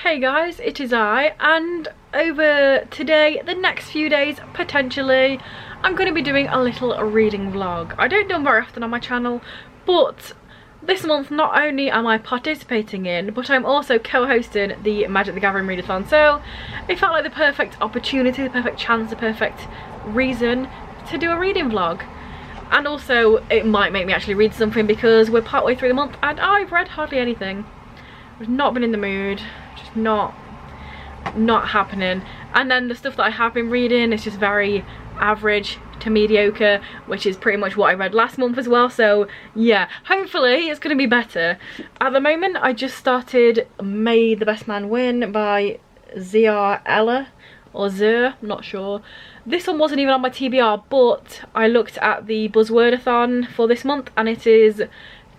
Hey guys, it is I, and over today, the next few days potentially, I'm going to be doing a little reading vlog. I don't do them very often on my channel, but this month not only am I participating in, but I'm also co-hosting the Magic the Gathering Readathon, so it felt like the perfect opportunity, the perfect chance, the perfect reason to do a reading vlog. And also it might make me actually read something because we're partway through the month and I've read hardly anything. I've not been in the mood, just not happening. And then the stuff that I have been reading is just very average to mediocre, which is pretty much what I read last month as well. So yeah, hopefully it's going to be better. At the moment I just started May the Best Man Win by Zr Ella or Zer, I'm not sure. This one wasn't even on my TBR, but I looked at the Buzzwordathon for this month and it is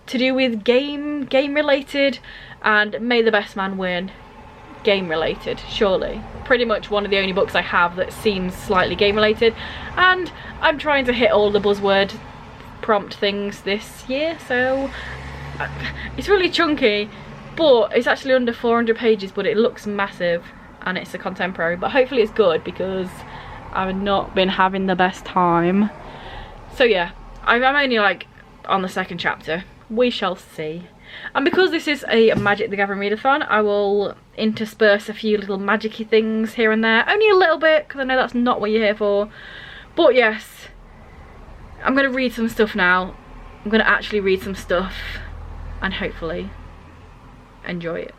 to do with game related, and May the Best Man Win, game related, surely. Pretty much one of the only books I have that seems slightly game related, and I'm trying to hit all the buzzword prompt things this year, so it's really chunky, but it's actually under 400 pages, but it looks massive and it's a contemporary, but hopefully it's good because I've not been having the best time. So yeah, I'm only like on the second chapter, we shall see. And because this is a Magic the Gathering Readathon, I will intersperse a few little magic-y things here and there. Only a little bit, because I know that's not what you're here for. But yes, I'm going to read some stuff now. I'm going to actually read some stuff and hopefully enjoy it.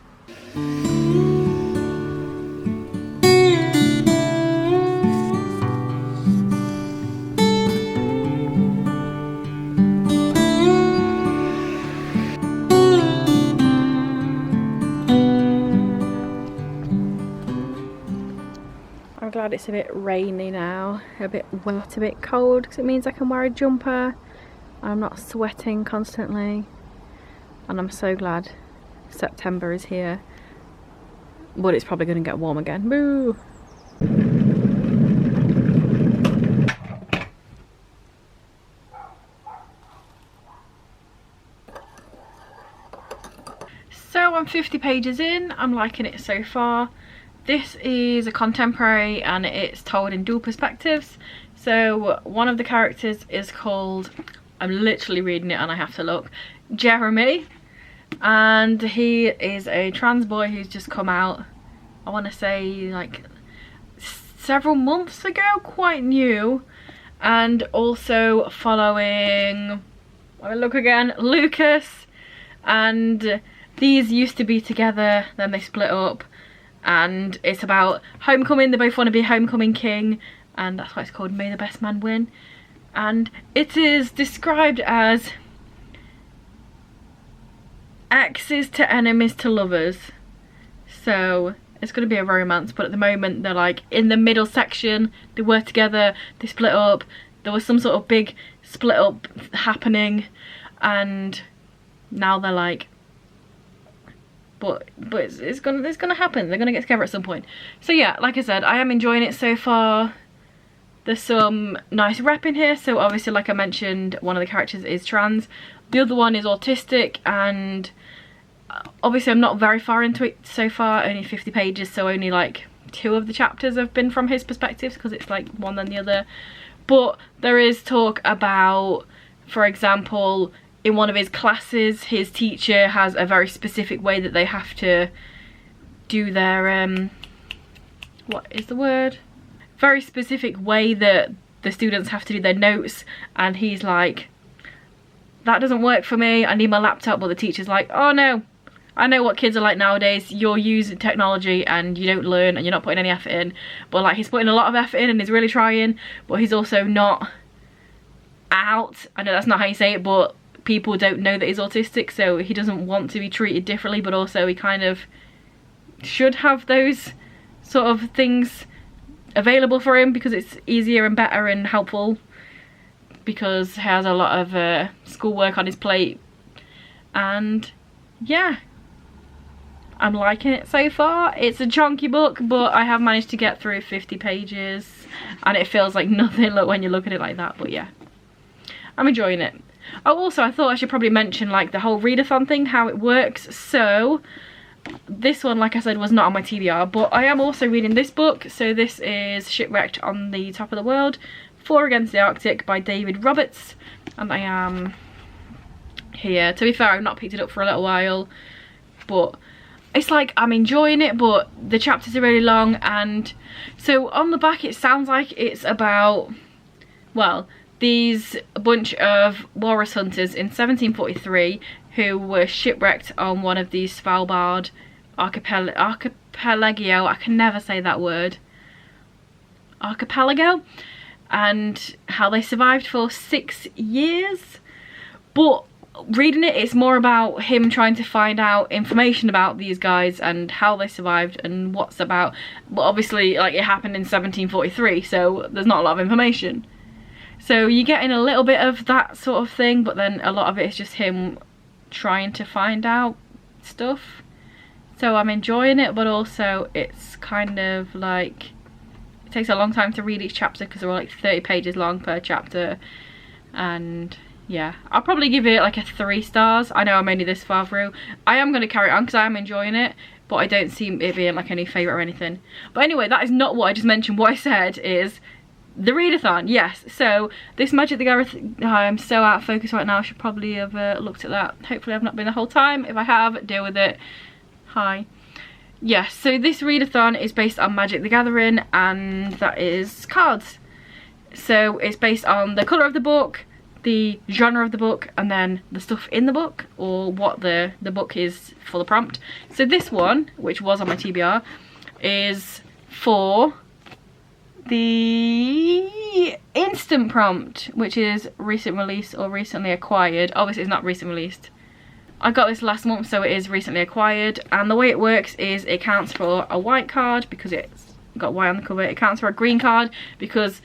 I'm glad it's a bit rainy now, a bit wet, a bit cold, because it means I can wear a jumper. I'm not sweating constantly, and I'm so glad September is here, but it's probably going to get warm again. Boo! So I'm 50 pages in, I'm liking it so far. This is a contemporary and it's told in dual perspectives. So one of the characters is called, I'm literally reading it and I have to look, Jeremy. And he is a trans boy who's just come out, I want to say like several months ago, quite new. And also following, I look again, Lucas. And these used to be together, then they split up. And it's about homecoming. They both want to be homecoming king, and that's why it's called May the Best Man Win. And it is described as exes to enemies to lovers, so it's going to be a romance. But at the moment they're like in the middle section. They were together, they split up, there was some sort of big split up happening, and now they're like, but it's gonna happen. They're gonna get together at some point. So yeah, like I said, I am enjoying it so far. There's some nice rep in here. So obviously, like I mentioned, one of the characters is trans. The other one is autistic, and obviously I'm not very far into it so far. Only 50 pages, so only like 2 of the chapters have been from his perspectives because it's like one then the other. But there is talk about, for example, in one of his classes, his teacher has a very specific way that they have to do their, what is the word? Very specific way that the students have to do their notes, and he's like, that doesn't work for me, I need my laptop. But the teacher's like, oh no, I know what kids are like nowadays, you're using technology and you don't learn and you're not putting any effort in. But like, he's putting a lot of effort in and he's really trying, but he's also not out. I know that's not how you say it, but people don't know that he's autistic, so he doesn't want to be treated differently, but also he kind of should have those sort of things available for him because it's easier and better and helpful, because he has a lot of schoolwork on his plate. And yeah, I'm liking it so far. It's a chunky book, but I have managed to get through 50 pages and it feels like nothing when you look at it like that. But yeah, I'm enjoying it. Oh, also I thought I should probably mention like the whole readathon thing, how it works. So this one, like I said, was not on my TBR, but I am also reading this book. So this is Shipwrecked on the Top of the World, 4 Against the Arctic by David Roberts, and I am here. To be fair, I've not picked it up for a little while, but it's like I'm enjoying it, but the chapters are really long. And so on the back it sounds like it's about, well, these bunch of walrus hunters in 1743 who were shipwrecked on one of these Svalbard archipelago, I can never say that word, archipelago, and how they survived for 6 years. But reading it, it's more about him trying to find out information about these guys and how they survived and what's about. But obviously, like, it happened in 1743, so there's not a lot of information. So you're getting a little bit of that sort of thing, but then a lot of it is just him trying to find out stuff. So I'm enjoying it, but also it's kind of like, it takes a long time to read each chapter because they're all like 30 pages long per chapter. And yeah, I'll probably give it like a 3 stars. I know I'm only this far through. I am going to carry it on because I am enjoying it, but I don't see it being like any favourite or anything. But anyway, that is not what I just mentioned. What I said is the readathon, yes. So this Magic the Gathering, I'm so out of focus right now, I should probably have looked at that. Hopefully I've not been the whole time. If I have, deal with it. Hi. Yes, so this readathon is based on Magic the Gathering, and that is cards. So it's based on the colour of the book, the genre of the book, and then the stuff in the book, or what the book is for the prompt. So this one, which was on my TBR, is for the instant prompt, which is recent release or recently acquired. Obviously it's not recent released. I got this last month, so it is recently acquired. And the way it works is it counts for a white card because it's got white on the cover. It counts for a green card because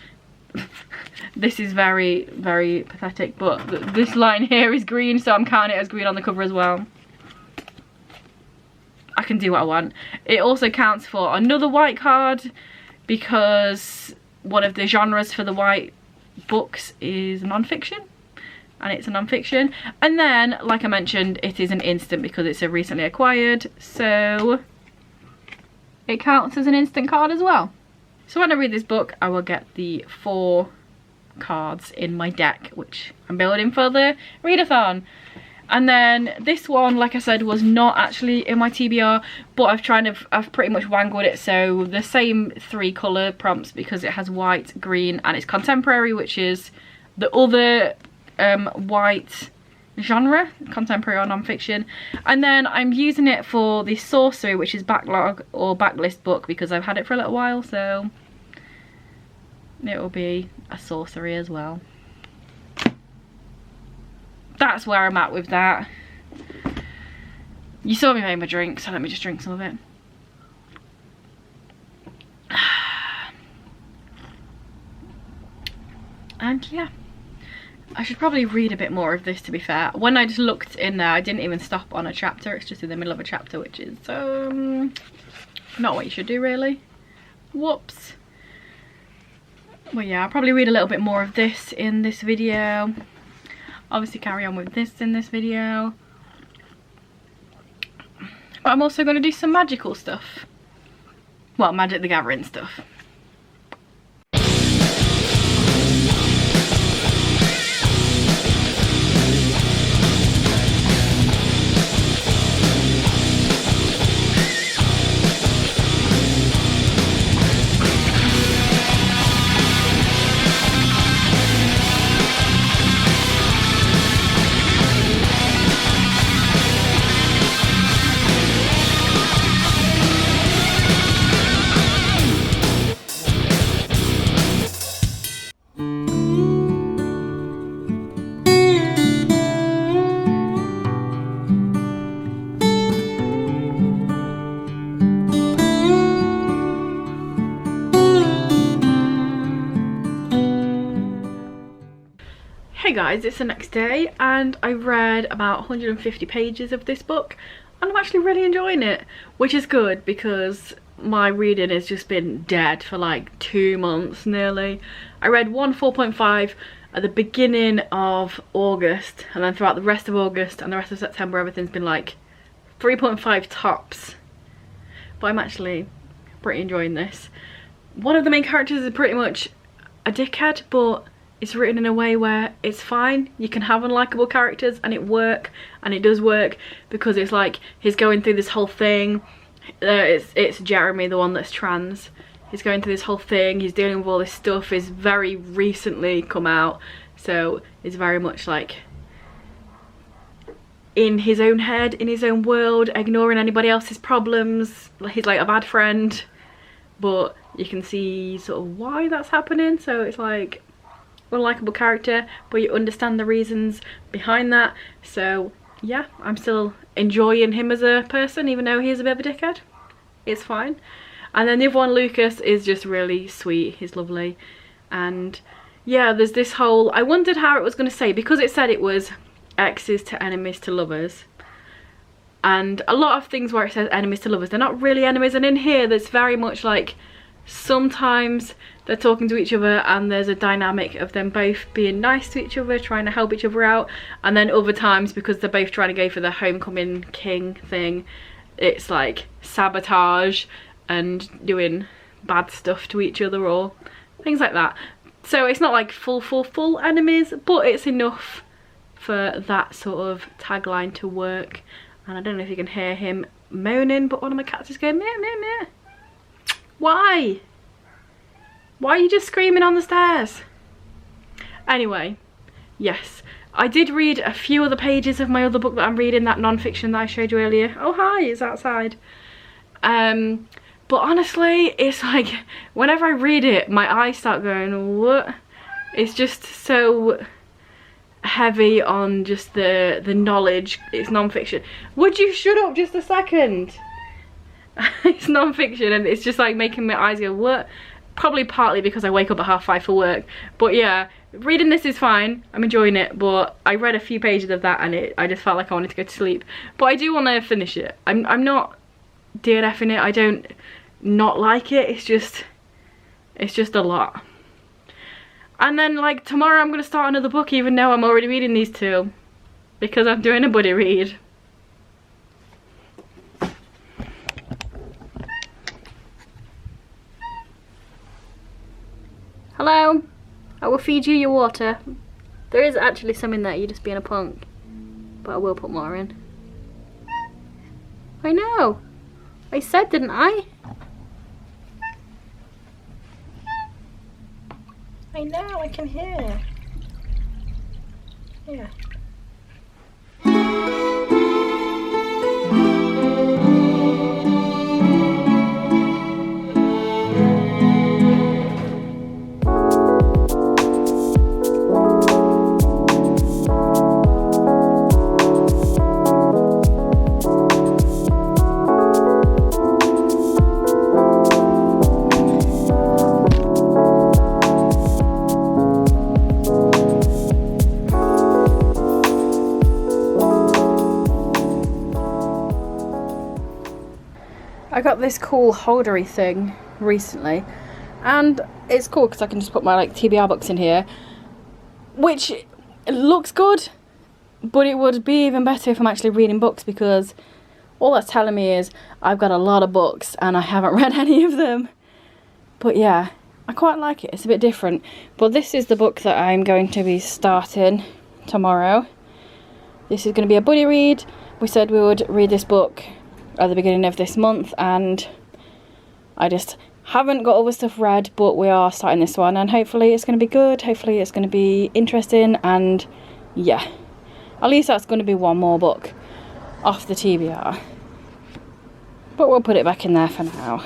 this is very, very pathetic, but this line here is green, so I'm counting it as green on the cover as well. I can do what I want. It also counts for another white card because one of the genres for the white books is non-fiction, and it's a non-fiction. And then, like I mentioned, it is an instant because it's a recently acquired, so it counts as an instant card as well. So when I read this book, I will get the 4 cards in my deck, which I'm building for the readathon. And then this one, like I said, was not actually in my TBR, but I've pretty much wangled it. So the same 3 colour prompts because it has white, green, and it's contemporary, which is the other white genre, contemporary or non-fiction. And then I'm using it for the sorcery, which is backlog or backlist book, because I've had it for a little while, so it will be a sorcery as well. That's where I'm at with that. You saw me make my drink, so let me just drink some of it. And yeah, I should probably read a bit more of this, to be fair. When I just looked in there, I didn't even stop on a chapter. It's just in the middle of a chapter, which is not what you should do, really. Whoops. Well, yeah, I'll probably read a little bit more of this in this video. Obviously carry on with this in this video. But I'm also going to do some magical stuff. Well, Magic the Gathering stuff. Hey guys, it's the next day and I've read about 150 pages of this book and I'm actually really enjoying it, which is good because my reading has just been dead for like 2 months nearly. I read one 4.5 at the beginning of August, and then throughout the rest of August and the rest of September everything's been like 3.5 tops. but I'm actually pretty enjoying this. One of the main characters is pretty much a dickhead, but it's written in a way where it's fine. You can have unlikable characters and it does work, because it's like he's going through this whole thing. It's Jeremy, the one that's trans. He's going through this whole thing, he's dealing with all this stuff, he's very recently come out, so it's very much like in his own head, in his own world, ignoring anybody else's problems. He's like a bad friend, but you can see sort of why that's happening. So it's like unlikable character, but you understand the reasons behind that. So yeah, I'm still enjoying him as a person, even though he is a bit of a dickhead. It's fine. And then the other one, Lucas, is just really sweet. He's lovely. And yeah, there's this whole, I wondered how it was going to say, because it said it was exes to enemies to lovers, and a lot of things where it says enemies to lovers, they're not really enemies. And in here there's very much like, sometimes they're talking to each other and there's a dynamic of them both being nice to each other, trying to help each other out, and then other times, because they're both trying to go for the homecoming king thing, it's like sabotage and doing bad stuff to each other or things like that. So it's not like full enemies, but it's enough for that sort of tagline to work. And I don't know if you can hear him moaning, but one of my cats is going meow meow meow. Why are you just screaming on the stairs? Anyway, yes, I did read a few other pages of my other book that I'm reading, that non-fiction that I showed you earlier. Oh hi, it's outside. But honestly, it's like, whenever I read it, my eyes start going, what? It's just so heavy on just the knowledge. It's non-fiction. Would you shut up just a second? It's non-fiction, and it's just like making my eyes go, what? Probably partly because I wake up at 5:30 for work. But yeah, reading this is fine. I'm enjoying it, but I read a few pages of that and I just felt like I wanted to go to sleep. But I do want to finish it. I'm not DNFing it. I don't not like it. It's just a lot. And then like tomorrow I'm going to start another book, even though I'm already reading these two, because I'm doing a buddy read. Hello, I will feed you your water. There is actually some in there, you're just being a punk, but I will put more in. I know, I said, didn't I? I know, I can hear. Yeah. I got this cool holdery thing recently, and it's cool because I can just put my like TBR books in here, which looks good, but it would be even better if I'm actually reading books, because all that's telling me is I've got a lot of books and I haven't read any of them. But yeah, I quite like it. It's a bit different. But this is the book that I'm going to be starting tomorrow. This is going to be a buddy read. We said we would read this book at the beginning of this month, and I just haven't got all the stuff read, but we are starting this one, and hopefully it's going to be good, hopefully it's going to be interesting, and yeah, at least that's going to be one more book off the TBR, but we'll put it back in there for now.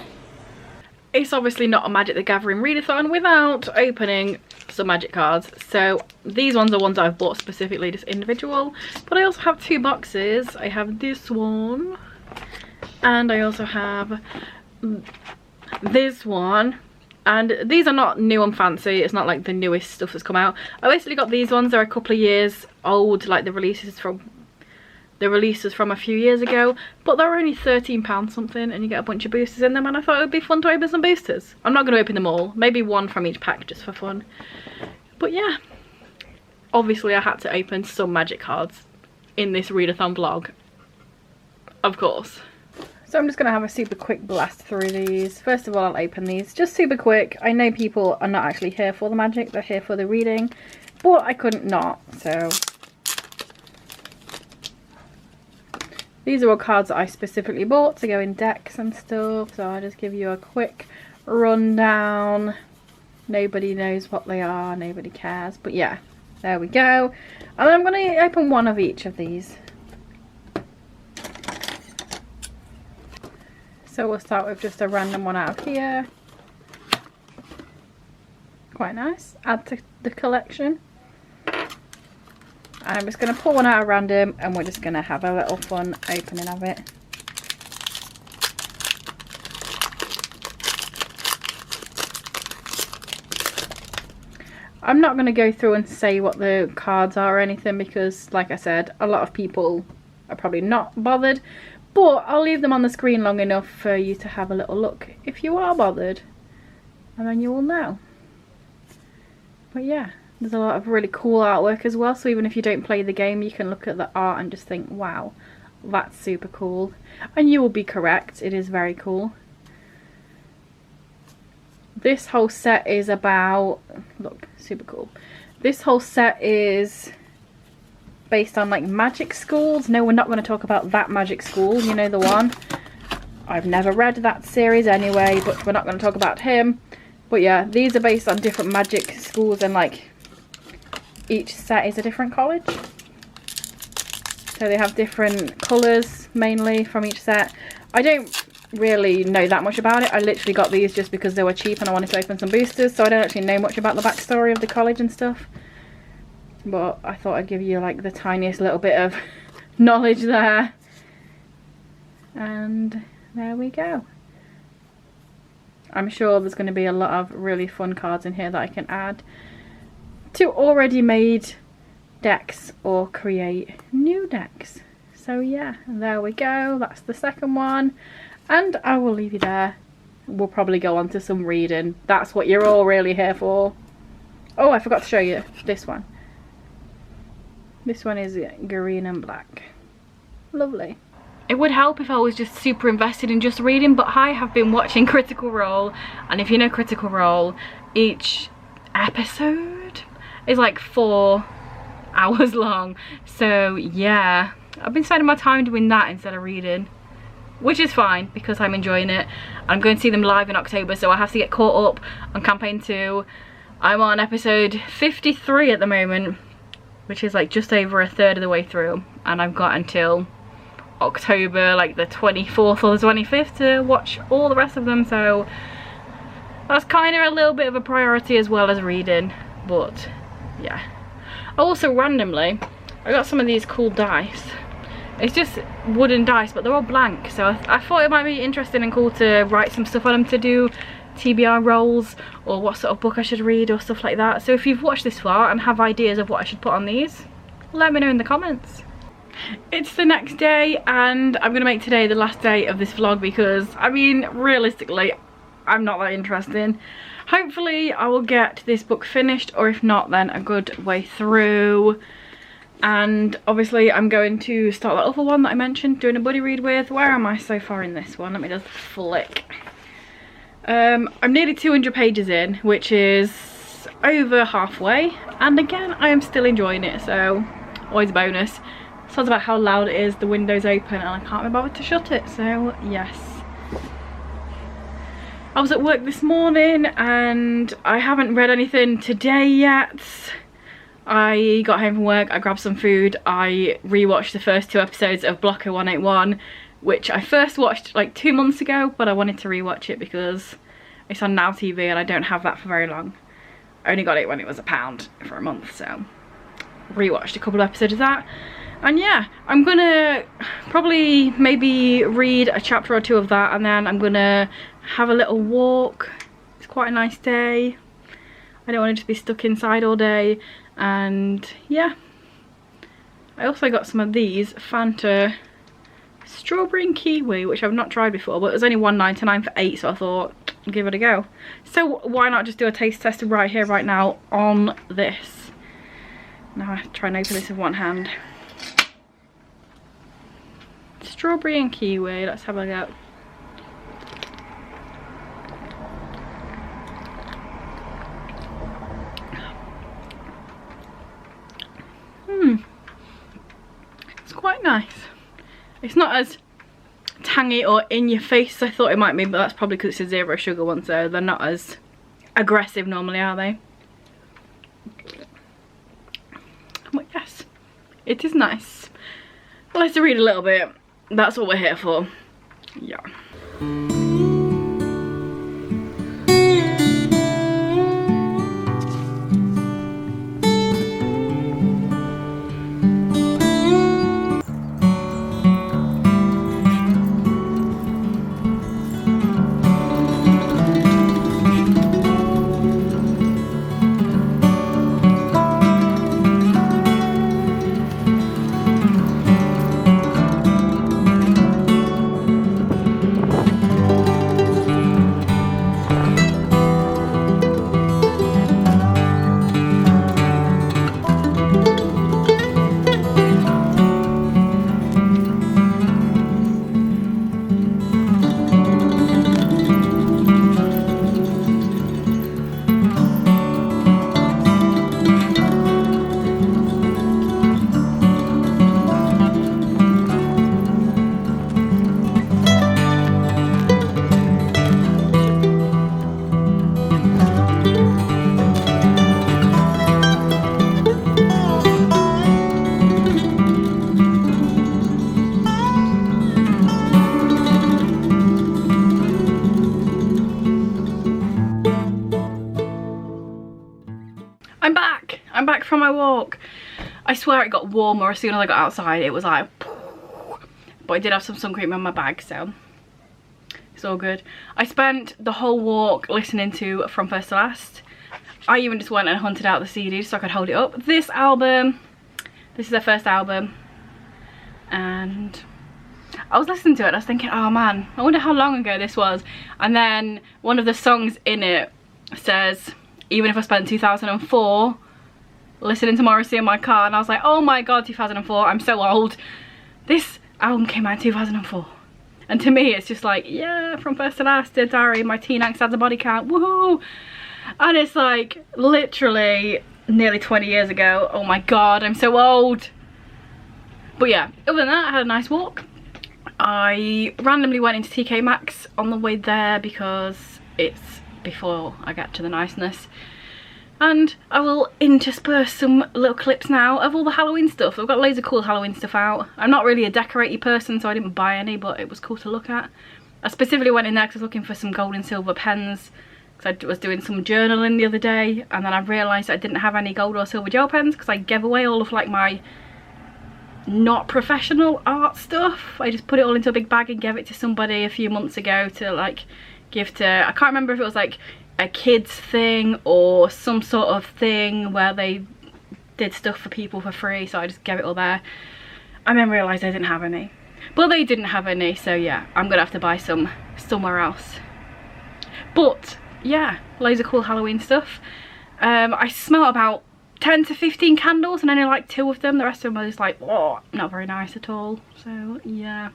It's obviously not a Magic the Gathering Readathon without opening some Magic cards, so these ones are ones I've bought specifically, just individual, but I also have two boxes. I have this one, and I also have this one, and these are not new and fancy. It's not like the newest stuff that's come out. I basically got these ones. They're a couple of years old, like the releases from a few years ago, but they're only £13 something, and you get a bunch of boosters in them, and I thought it would be fun to open some boosters. I'm not going to open them all, maybe one from each pack just for fun, but yeah, obviously I had to open some Magic cards in this readathon vlog, of course. So I'm just going to have a super quick blast through these. First of all, I'll open these just super quick. I know people are not actually here for the magic, they're here for the reading, but I couldn't not, so. These are all cards that I specifically bought to go in decks and stuff, so I'll just give you a quick rundown. Nobody knows what they are, nobody cares, but yeah, there we go. And I'm going to open one of each of these. So we'll start with just a random one out of here. Quite nice. Add to the collection. I'm just going to pull one out at random and we're just going to have a little fun opening of it. I'm not going to go through and say what the cards are or anything because, like I said, a lot of people are probably not bothered. But I'll leave them on the screen long enough for you to have a little look if you are bothered. And then you will know. But yeah, there's a lot of really cool artwork as well. So even if you don't play the game, you can look at the art and just think, wow, that's super cool. And you will be correct, it is very cool. This whole set is about, look, super cool. This whole set is based on like magic schools. No, we're not going to talk about that magic school, you know, the one. I've never read that series anyway, but we're not going to talk about him. But yeah, these are based on different magic schools and like each set is a different college. So they have different colours mainly from each set. I don't really know that much about it. I literally got these just because they were cheap and I wanted to open some boosters, so I don't actually know much about the backstory of the college and stuff. But I thought I'd give you like the tiniest little bit of knowledge there. And there we go. I'm sure there's going to be a lot of really fun cards in here that I can add to already made decks or create new decks. So yeah, there we go. That's the second one. And I will leave you there. We'll probably go on to some reading. That's what you're all really here for. Oh, I forgot to show you this one. This one is green and black. Lovely. It would help if I was just super invested in just reading, but I have been watching Critical Role, and if you know Critical Role, each episode is like 4 hours long. So yeah, I've been spending my time doing that instead of reading, which is fine because I'm enjoying it. I'm going to see them live in October, so I have to get caught up on campaign 2. I'm on episode 53 at the moment, which is like just over a third of the way through, and I've got until October like the 24th or the 25th to watch all the rest of them, so that's kind of a little bit of a priority as well as reading. But yeah, also randomly I got some of these cool dice. It's just wooden dice, but they're all blank, so I thought it might be interesting and cool to write some stuff on them to do TBR rolls, or what sort of book I should read or stuff like that. So if you've watched this far and have ideas of what I should put on these, let me know in the comments. It's the next day and I'm gonna make today the last day of this vlog because, I mean, realistically, I'm not that interesting. Hopefully I will get this book finished, or if not, then a good way through. And obviously I'm going to start that other one that I mentioned, doing a buddy read with. Where am I so far in this one? Let me just flick. I'm nearly 200 pages in, which is over halfway, and again I am still enjoying it, so always a bonus. So it's about how loud it is, the window's open and I can't be bothered to shut it, so yes. I was at work this morning and I haven't read anything today yet. I got home from work, I grabbed some food, I rewatched the first 2 episodes of Blocker 181, which I first watched like 2 months ago, but I wanted to rewatch it because it's on Now TV and I don't have that for very long. I only got it when it was £1 for a month, so rewatched a couple of episodes of that. And yeah, I'm gonna probably maybe read a chapter or 2 of that, and then I'm gonna have a little walk. It's quite a nice day. I don't want to just be stuck inside all day. And yeah, I also got some of these Fanta strawberry and kiwi, which I've not tried before, but it was only £1.99 for 8, so I thought I'd give it a go. So why not just do a taste test right here right now on this. Now I have to try and open this with one hand. strawberry and kiwi. Let's have a go. It's quite nice. It's not as tangy or in your face as I thought it might be, but that's probably because it's a 0 sugar one, so they're not as aggressive normally, are they? But yes, it is nice. Let's read a little bit. That's what we're here for. Yeah. I'm back from my walk. I swear it got warmer as soon as I got outside. It was like, but I did have some sun cream in my bag, so it's all good. I spent the whole walk listening to From First to Last. I even just went and hunted out the CD so I could hold it up. This album, this is their first album, and I was listening to it and I was thinking, oh man, I wonder how long ago this was. And then one of the songs in it says, even if I spent 2004 listening to Morrissey in my car, and I was like, oh my god, 2004, I'm so old. This album came out in 2004. And to me, it's just like, yeah, From First to Last, Dear Diary, my teen angst has a body count, woohoo! And it's like, literally, nearly 20 years ago. Oh my god, I'm so old. But yeah, other than that, I had a nice walk. I randomly went into TK Maxx on the way there because it's before I get to the niceness. And I will intersperse some little clips now of all the Halloween stuff. I've got loads of cool Halloween stuff out. I'm not really a decoratey person, so I didn't buy any, but it was cool to look at. I specifically went in there because I was looking for some gold and silver pens, because I was doing some journaling the other day, and then I realised I didn't have any gold or silver gel pens because I gave away all of like my not professional art stuff. I just put it all into a big bag and gave it to somebody a few months ago to like give to, I can't remember if it was like a kids thing or some sort of thing where they did stuff for people for free, so I just gave it all there and then realised I didn't have any. But they didn't have any, so yeah, I'm gonna have to buy some somewhere else. But yeah, loads of cool Halloween stuff. I smell about 10 to 15 candles and only like 2 of them. The rest of them are just like, oh, not very nice at all. So yeah,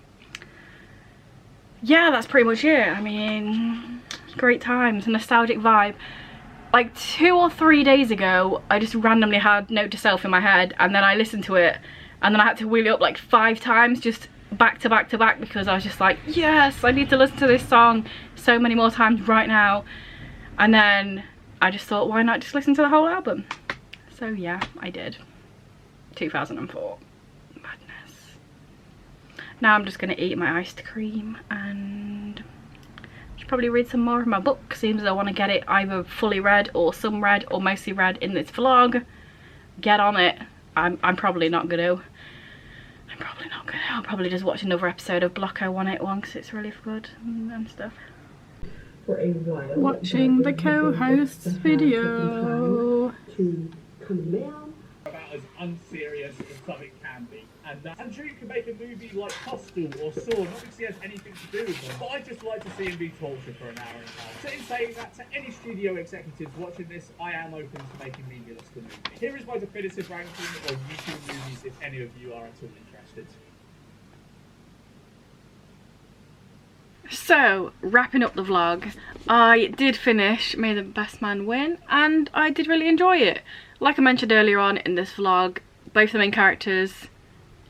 that's pretty much it. I mean, great times, a nostalgic vibe. Like 2 or 3 days ago, I just randomly had Note to Self in my head, and then I listened to it, and then I had to wheel it up like 5 times just back to back to back, because I was just like, yes, I need to listen to this song so many more times right now. And then I just thought, why not just listen to the whole album? So yeah, I did. 2004. Madness. Now I'm just gonna eat my iced cream and should probably read some more of my book. Seems I want to get it either fully read or some read or mostly read in this vlog. Get on it. I'm probably not gonna. I'll probably just watch another episode of Blocko 181 because it's really good and stuff. Watching the co-host's video. About as unserious as something can be. And I'm sure you can make a movie like Hostel or Saw, not because it has anything to do with them, but I'd just like to see him be tortured for an hour and a half. So in saying that, to any studio executives watching this, I am open to making Meaningless the movie. Here is my definitive ranking of YouTube movies if any of you are at all interested. So, wrapping up the vlog, I did finish May the Best Man Win, and I did really enjoy it. Like I mentioned earlier on in this vlog, both the main characters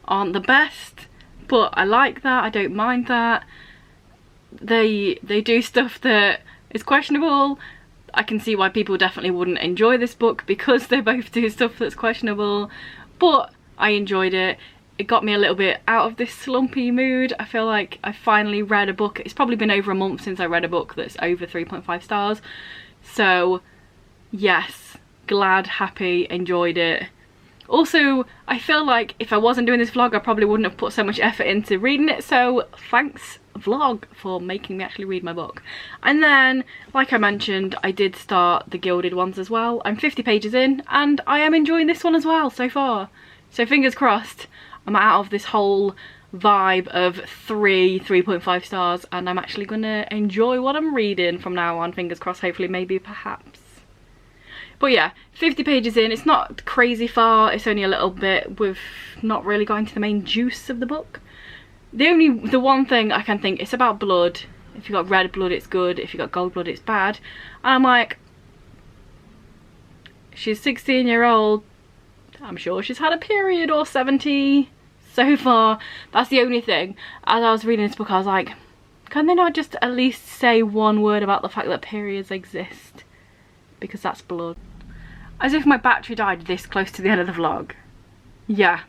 aren't the best, but I like that, I don't mind that. They do stuff that is questionable. I can see why people definitely wouldn't enjoy this book because they both do stuff that's questionable, but I enjoyed it. It got me a little bit out of this slumpy mood. I feel like I finally read a book. It's probably been over a month since I read a book that's over 3.5 stars. So yes, glad, happy, enjoyed it. Also, I feel like if I wasn't doing this vlog, I probably wouldn't have put so much effort into reading it. So thanks vlog for making me actually read my book. And then, like I mentioned, I did start the Gilded ones as well. I'm 50 pages in and I am enjoying this one as well so far. So fingers crossed, I'm out of this whole vibe of 3.5 stars and I'm actually gonna enjoy what I'm reading from now on. Fingers crossed, hopefully, maybe, perhaps. But yeah, 50 pages in, it's not crazy far, it's only a little bit. We've not really got into the main juice of the book. The one thing I can think, it's about blood. If you got red blood, it's good. If you got gold blood, it's bad. And I'm like, she's 16-year-old. I'm sure she's had a period or 70 so far. That's the only thing. As I was reading this book, I was like, can they not just at least say one word about the fact that periods exist? Because that's blood. As if my battery died this close to the end of the vlog. Yeah,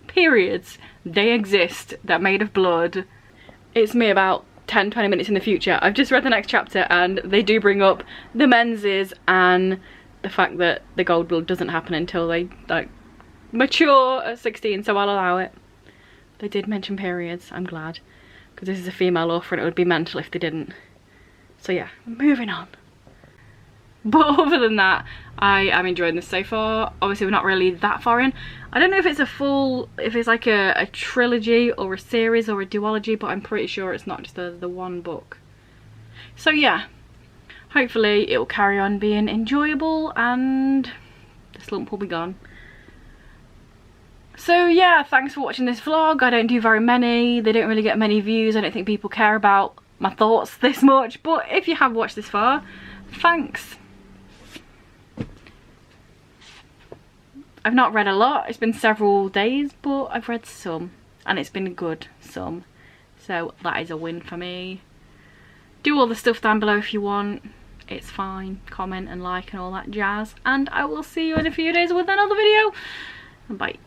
periods, they exist. They're made of blood. It's me about 10-20 minutes in the future. I've just read the next chapter and they do bring up the menses and the fact that the gold blood doesn't happen until they like mature at 16, so I'll allow it. They did mention periods, I'm glad, because this is a female author and it would be mental if they didn't. So yeah, moving on. But other than that, I am enjoying this so far. Obviously we're not really that far in. I don't know if it's if it's like a trilogy or a series or a duology, but I'm pretty sure it's not just the one book. So yeah, hopefully it will carry on being enjoyable and the slump will be gone. So yeah, thanks for watching this vlog. I don't do very many. They don't really get many views. I don't think people care about my thoughts this much. But if you have watched this far, thanks. I've not read a lot. It's been several days, but I've read some. And it's been good, some. So that is a win for me. Do all the stuff down below if you want. It's fine. Comment and like and all that jazz. And I will see you in a few days with another video. Bye.